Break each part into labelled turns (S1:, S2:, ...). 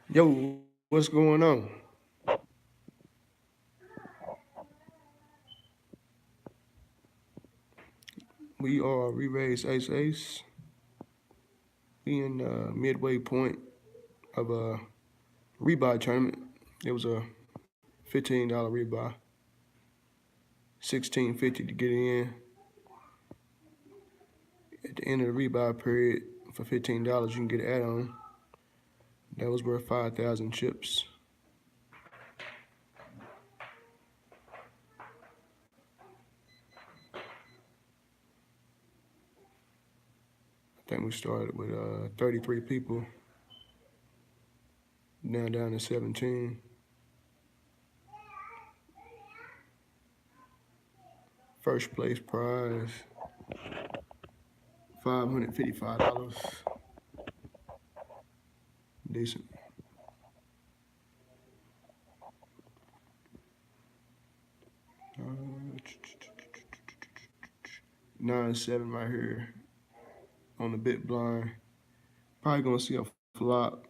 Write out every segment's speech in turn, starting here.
S1: Yo, what's going on? We are re-raised Ace Ace. We in midway point of a rebuy tournament. It was a $15 rebuy, $16.50 to get in. At the end of the rebuy period, for $15 you can get an add-on. That was worth 5,000 chips. I think we started with 33 people, now down to 17. First place prize, $555. Decent. 9-7 right here on the bit blind. Probably gonna see a flop.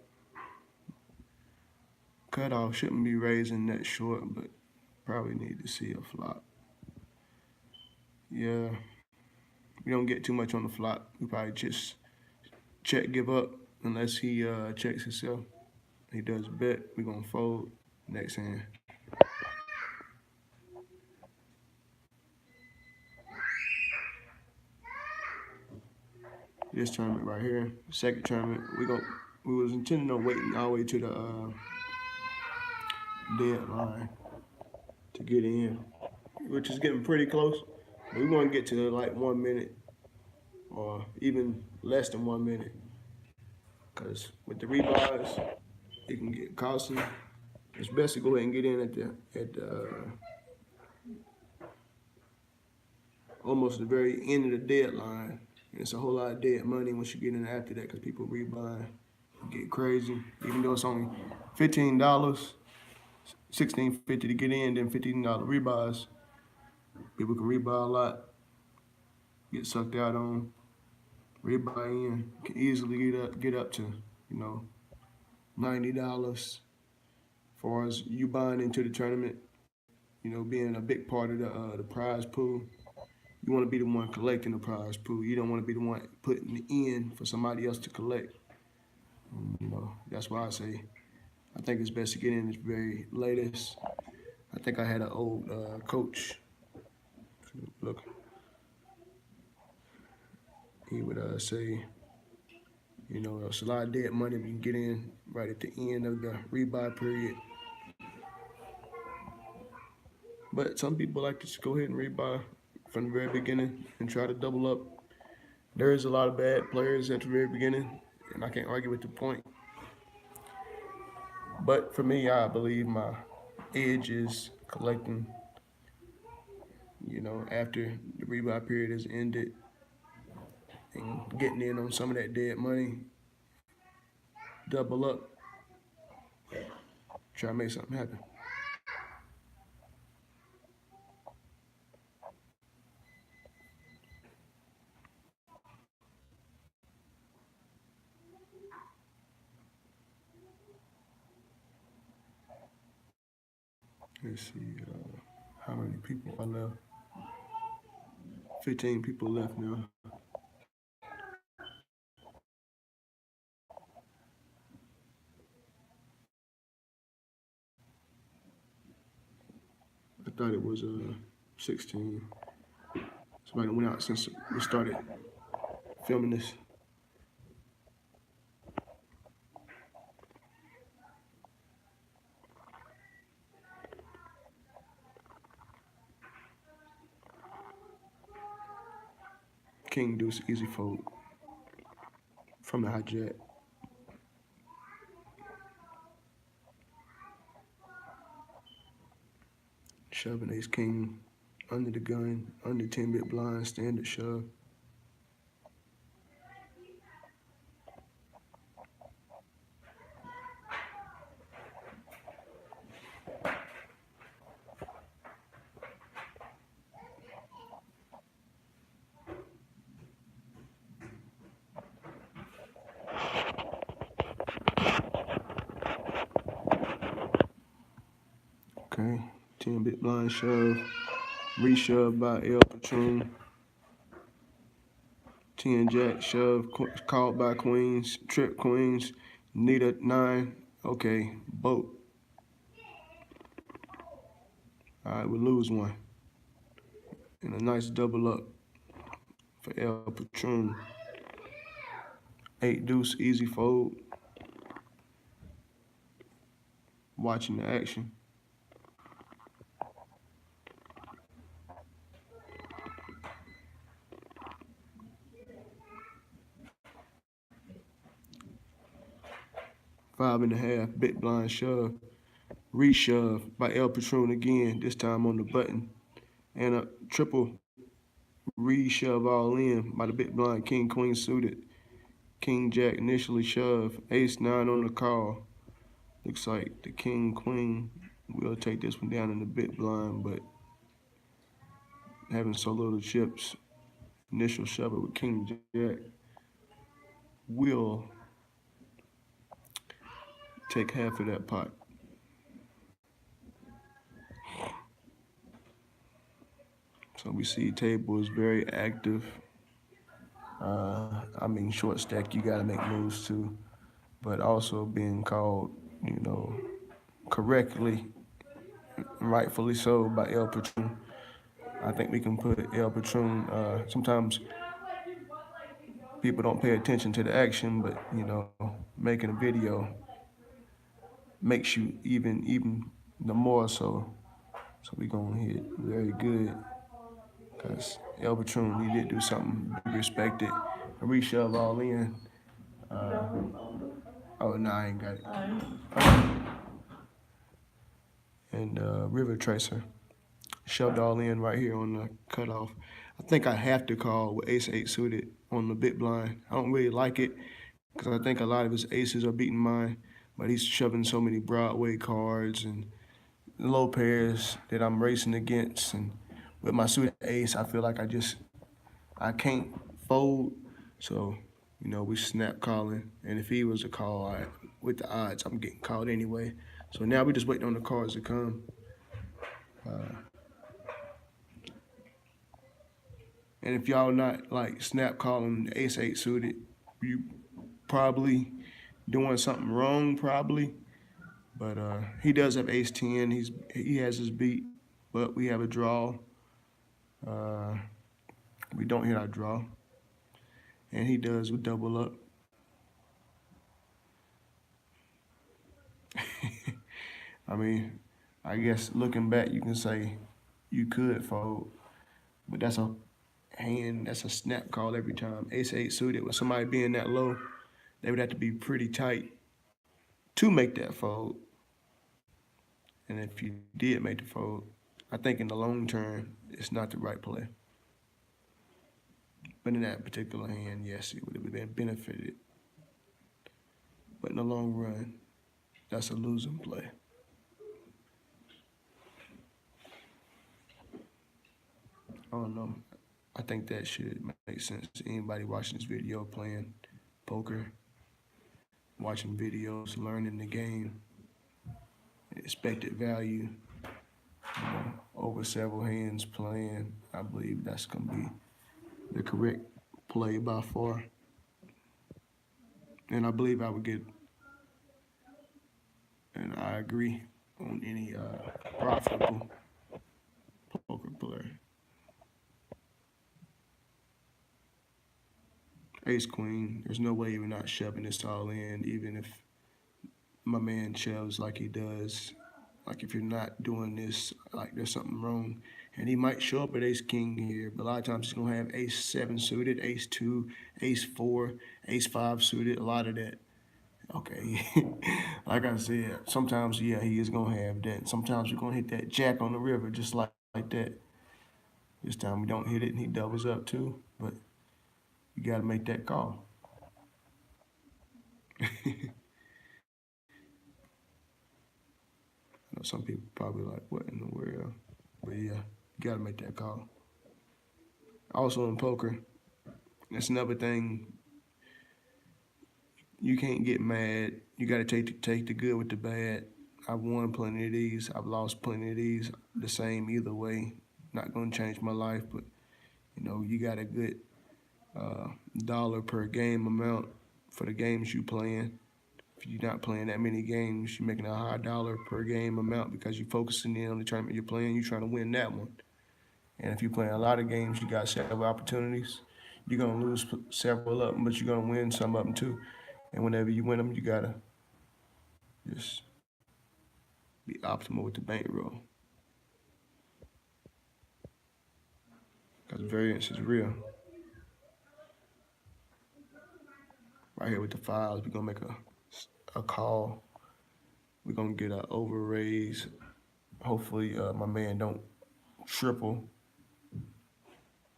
S1: Cutoff shouldn't be raising that short, but probably need to see a flop. Yeah, we don't get too much on the flop. We probably just check, give up, unless he checks himself. He does a bet. We gonna fold next hand. This tournament right here, second tournament, we was intending on waiting all the way to the deadline to get in, which is getting pretty close. But we want to get to like 1 minute or even less than 1 minute, because with the rebuys, it can get costly. It's best to go ahead and get in at the almost the very end of the deadline. And it's a whole lot of dead money once you get in after that, because people rebuy, get crazy. Even though it's only $15, $16.50 to get in, then $15 rebuys. People can rebuy a lot, get sucked out on, rebuy in, can easily get up to, $90. As far as you buying into the tournament, being a big part of the prize pool. You want to be the one collecting the prize pool. You don't want to be the one putting it in for somebody else to collect. That's why I think it's best to get in the very latest. I think I had an old coach. Look, he would say, it's a lot of dead money if you can get in right at the end of the rebuy period. But some people like to just go ahead and rebuy from the very beginning and try to double up. There is a lot of bad players at the very beginning, and I can't argue with the point. But for me, I believe my edge is collecting, after the rebuy period is ended and getting in on some of that dead money, double up, try to make something happen. Let's see how many people are left. 15 people left now. I thought it was 16. Somebody went out since we started filming this. King Deuce easy fold from the hijack. Shoving ace king under the gun, under 10-bit blind, standard shove. Okay. 10 big blind shove. Reshove by El Patron. 10 jack shove called by queens. Trip queens. Need a 9. Okay. Boat. All right, we lose one. And a nice double up for El Patron. 8 deuce, easy fold. Watching the action. Five and a half, big blind shove. Reshove by El Patron again, this time on the button. And a triple reshove all in by the big blind king queen suited. King jack initially shove. Ace 9 on the call. Looks like the king queen will take this one down in the big blind, but having so little chips, initial shove it with king jack will take half of that pot. So we see table is very active. I mean, short stack, you got to make moves too, but also being called, correctly, rightfully so by El Patron. I think we can put El Patron. Sometimes people don't pay attention to the action, but making a video makes you even the more so. So we gonna hit very good because El Patron, he did do something respected. A reshove all in. Oh, no, I ain't got it. And River Tracer shoved all in right here on the cutoff. I think I have to call with ace 8 suited on the big blind. I don't really like it because I think a lot of his aces are beating mine, but he's shoving so many Broadway cards and low pairs that I'm racing against. And with my suited ace, I feel like I can't fold. So, we snap calling. And if he was a call, with the odds, I'm getting called anyway. So now we just waiting on the cards to come. And if y'all not like snap calling ace 8 suited, you probably doing something wrong, probably. But he does have ace 10. He has his beat, but we have a draw. We don't hit our draw. And he does with double up. I mean, I guess looking back, you can say you could fold, but that's a snap call every time. Ace 8 suited with somebody being that low, they would have to be pretty tight to make that fold. And if you did make the fold, I think in the long term, it's not the right play. But in that particular hand, yes, it would have been benefited. But in the long run, that's a losing play. I don't know. I think that should make sense to anybody watching this video, playing poker, watching videos, learning the game, expected value, over several hands playing. I believe that's going to be the correct play by far. And I believe I would get, and I agree on any profitable poker player. Ace Queen, there's no way we're not shoving this all in, even if my man shoves like he does. Like if you're not doing this, like there's something wrong. And he might show up at ace king here, but a lot of times he's gonna have ace 7 suited, ace 2, ace 4, ace 5 suited, a lot of that. Okay, like I said, sometimes, yeah, he is gonna have that. Sometimes you're gonna hit that jack on the river just like that. This time we don't hit it and he doubles up too, but you gotta make that call. I know some people probably like, what in the world? But yeah, you gotta make that call. Also in poker, that's another thing. You can't get mad. You gotta take the good with the bad. I've won plenty of these. I've lost plenty of these. The same either way. Not gonna change my life, but you got a good uh, dollar per game amount for the games you playing. If you're not playing that many games, you're making a high dollar per game amount because you're focusing in on the tournament you're playing. You're trying to win that one. And if you're playing a lot of games, you got several opportunities. You're gonna lose several of them, but you're gonna win some of them too. And whenever you win them, you gotta just be optimal with the bankroll because variance is real. Right here with the files, we're gonna make a call. We're gonna get an over raise. Hopefully, my man don't triple,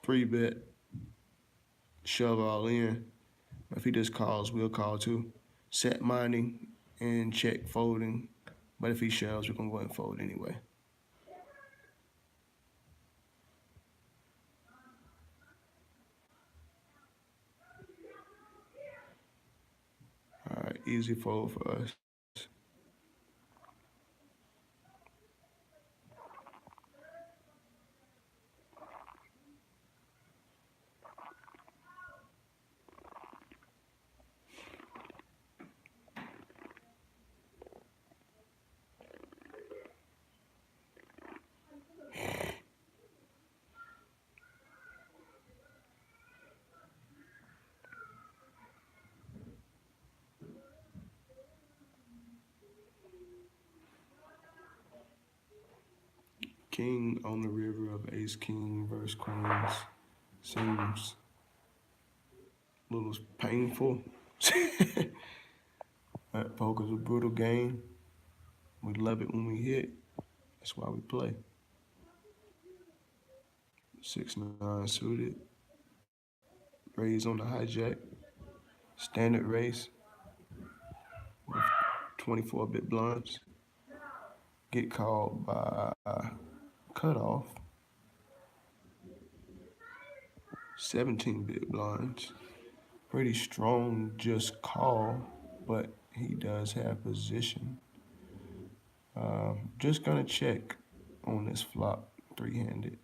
S1: 3-bet, shove all in. If he just calls, we'll call too. Set mining and check folding. But if he shoves, we're gonna go ahead and fold anyway. All right, easy fold for us. King on the river of ace king versus queens seems a little painful. Poker's a brutal game. We love it when we hit. That's why we play. 6-9 suited. Raise on the hijack. Standard raise with 24-bit blinds. Get called by cutoff. 17-bit blinds. Pretty strong just call, but he does have position. Just gonna check on this flop, 3-handed.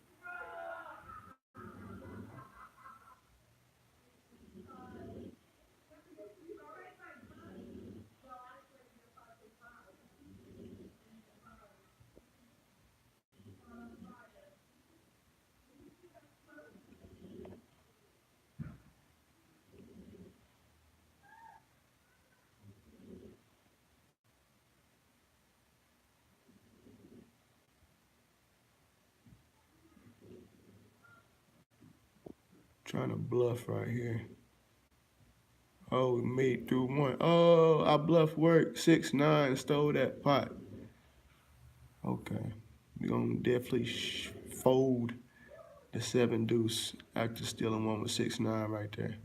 S1: Trying to bluff right here. Oh, we made through one. Oh, our bluff worked. 6-9, stole that pot. Okay, we're gonna definitely fold the 7 deuce after stealing one with 6-9 right there.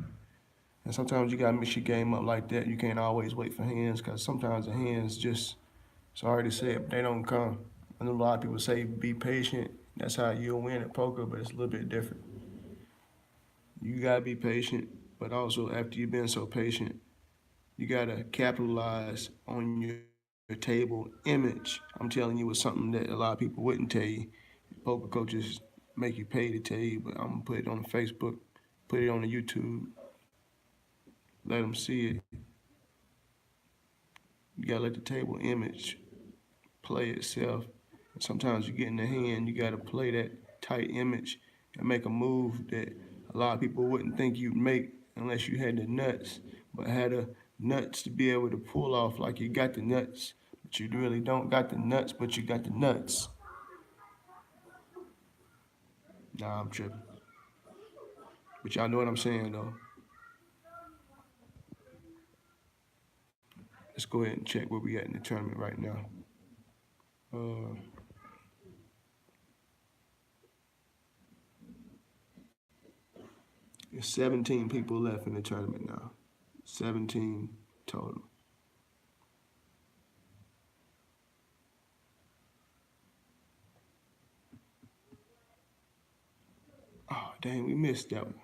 S1: And sometimes you gotta mix your game up like that. You can't always wait for hands because sometimes the hands just, sorry to say it, but they don't come. I know a lot of people say be patient. That's how you'll win at poker, but it's a little bit different. You gotta be patient, but also after you've been so patient, you gotta capitalize on your table image. I'm telling you, it's something that a lot of people wouldn't tell you. Poker coaches make you pay to tell you, but I'm gonna put it on Facebook, put it on the YouTube, let them see it. You gotta let the table image play itself. Sometimes you get in the hand, you gotta play that tight image and make a move that a lot of people wouldn't think you'd make unless you had the nuts, but had the nuts to be able to pull off like you got the nuts, but you really don't got the nuts, but you got the nuts. Nah, I'm tripping. But y'all know what I'm saying though. Let's go ahead and check where we at in the tournament right now. Uh, there's 17 people left in the tournament now. 17 total. Oh, dang, we missed that one.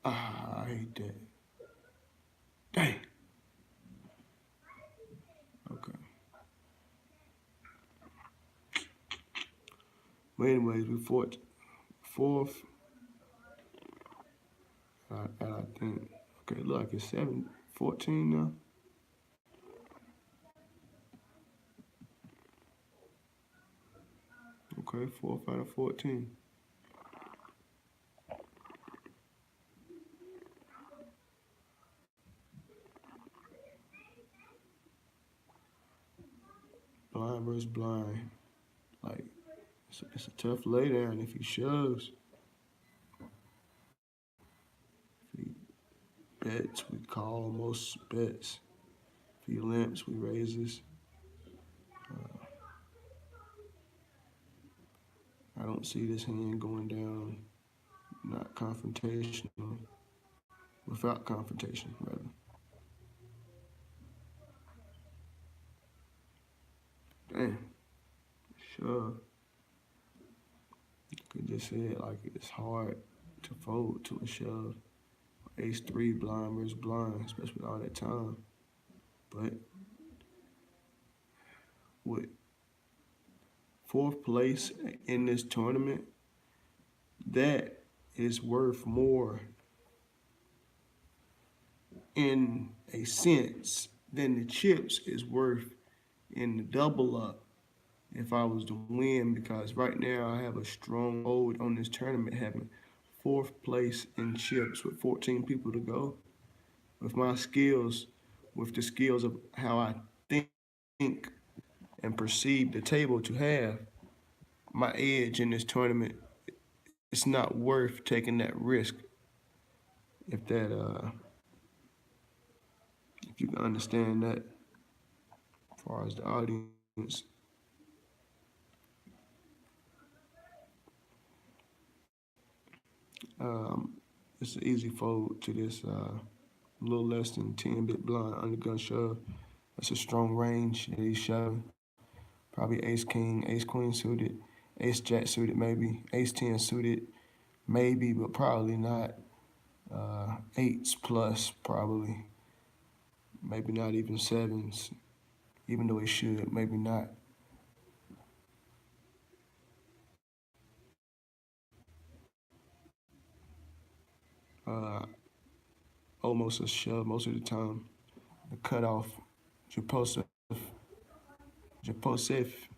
S1: Ah, I hate that. Dang. Okay. But anyways, we fourth. I think. Okay, look, it's 7-14 now. Okay, fourth out of 14. Blind versus blind. Like, it's a tough laydown if he shoves. If he bets, we call most bets. If he limps, we raises. I don't see this hand going down, not confrontational, without confrontation, rather. Damn, sure. You could just say it like it's hard to fold to a shove. Ace three blind versus blind, especially with all that time. But with fourth place in this tournament, that is worth more in a sense than the chips is worth in the double up if I was to win, because right now I have a strong hold on this tournament, having fourth place in chips with 14 people to go. With my skills, with the skills of how I think and perceive the table to have, my edge in this tournament, it's not worth taking that risk. If that, if you can understand that, as far as the audience. Um, it's an easy fold to this a little less than 10-bit blind undergun shove. That's a strong range that he's shoving. Probably ace king, ace queen suited, ace jack suited maybe, ace 10 suited maybe, but probably not. Eights plus probably, maybe not even sevens, even though it should, maybe not. Uh, Almost a shove most of the time. The cutoff, Joseph, Joseph.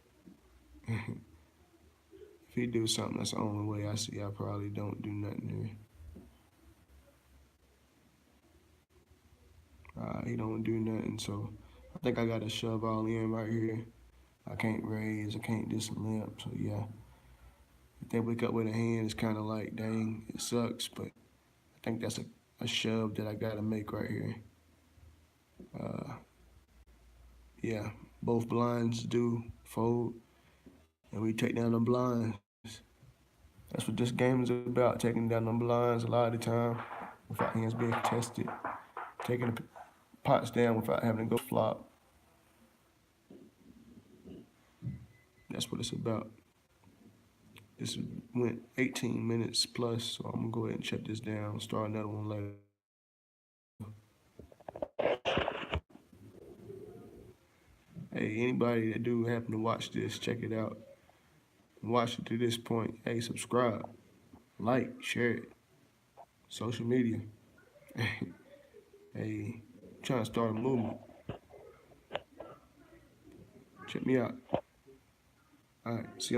S1: If he do something, that's the only way I see. I probably don't do nothing here. He don't do nothing, so I think I got to shove all in right here. I can't raise, I can't do some limp, so yeah. If they wake up with a hand, it's kind of like, dang, it sucks, but I think that's a shove that I got to make right here. Yeah, both blinds do fold, and we take down the blinds. That's what this game is about, taking down the blinds a lot of the time without hands being contested, taking the pots down without having to go flop. That's what it's about. This went 18 minutes plus, so I'm gonna go ahead and shut this down, start another one later. Hey, anybody that do happen to watch this, check it out. Watch it to this point. Hey, subscribe, like, share it. Social media. Hey, trying to start a movement. Check me out. All right, see